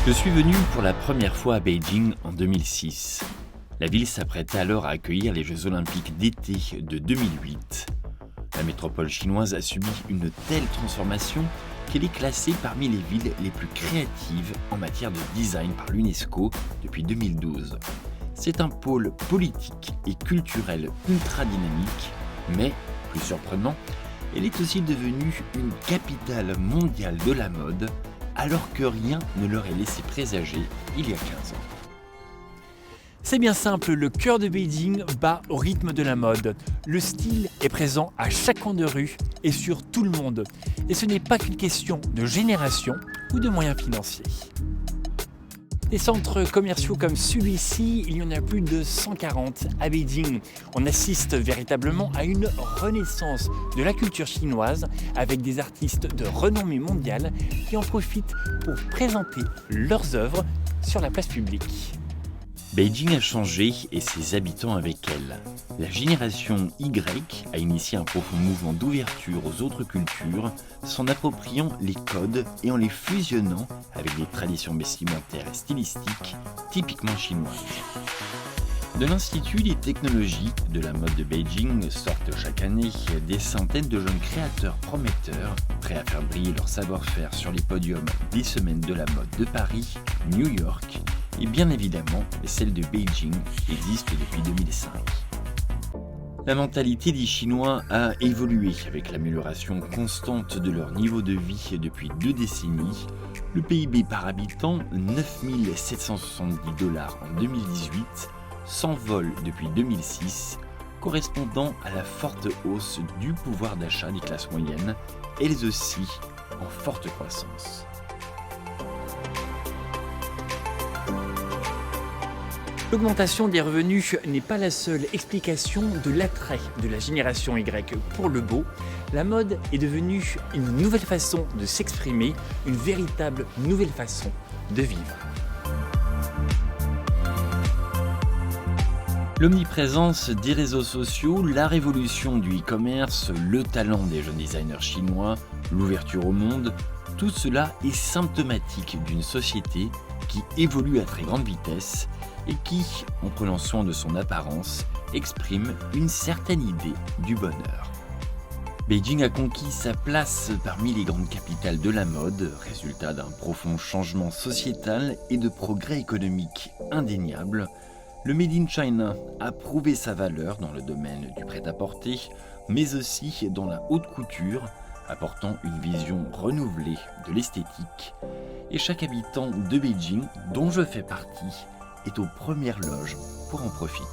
Je suis venu pour la première fois à Beijing en 2006. La ville s'apprêtait alors à accueillir les Jeux Olympiques d'été de 2008. La métropole chinoise a subi une telle transformation qu'elle est classée parmi les villes les plus créatives en matière de design par l'UNESCO depuis 2012. C'est un pôle politique et culturel ultra dynamique, mais, plus surprenant, elle est aussi devenue une capitale mondiale de la mode, alors que rien ne l'aurait laissé présager il y a 15 ans. C'est bien simple, le cœur de Beijing bat au rythme de la mode. Le style est présent à chaque coin de rue et sur tout le monde. Et ce n'est pas qu'une question de génération ou de moyens financiers. Des centres commerciaux comme celui-ci, il y en a plus de 140 à Beijing. On assiste véritablement à une renaissance de la culture chinoise avec des artistes de renommée mondiale qui en profitent pour présenter leurs œuvres sur la place publique. Beijing a changé et ses habitants avec elle. La génération Y a initié un profond mouvement d'ouverture aux autres cultures, s'en appropriant les codes et en les fusionnant avec des traditions vestimentaires et stylistiques typiquement chinoises. De l'Institut des technologies de la mode de Beijing sortent chaque année des centaines de jeunes créateurs prometteurs, prêts à faire briller leur savoir-faire sur les podiums des semaines de la mode de Paris, New York, et bien évidemment, celle de Beijing existe depuis 2005. La mentalité des Chinois a évolué avec l'amélioration constante de leur niveau de vie depuis 2 décennies. Le PIB par habitant, 9 770 $ en 2018, s'envole depuis 2006, correspondant à la forte hausse du pouvoir d'achat des classes moyennes, elles aussi en forte croissance. L'augmentation des revenus n'est pas la seule explication de l'attrait de la génération Y pour le beau. La mode est devenue une nouvelle façon de s'exprimer, une véritable nouvelle façon de vivre. L'omniprésence des réseaux sociaux, la révolution du e-commerce, le talent des jeunes designers chinois, l'ouverture au monde, tout cela est symptomatique d'une société qui évolue à très grande vitesse et qui, en prenant soin de son apparence, exprime une certaine idée du bonheur. Beijing a conquis sa place parmi les grandes capitales de la mode, résultat d'un profond changement sociétal et de progrès économiques indéniables. Le Made in China a prouvé sa valeur dans le domaine du prêt-à-porter, mais aussi dans la haute couture, apportant une vision renouvelée de l'esthétique. Et chaque habitant de Beijing, dont je fais partie, est aux premières loges pour en profiter.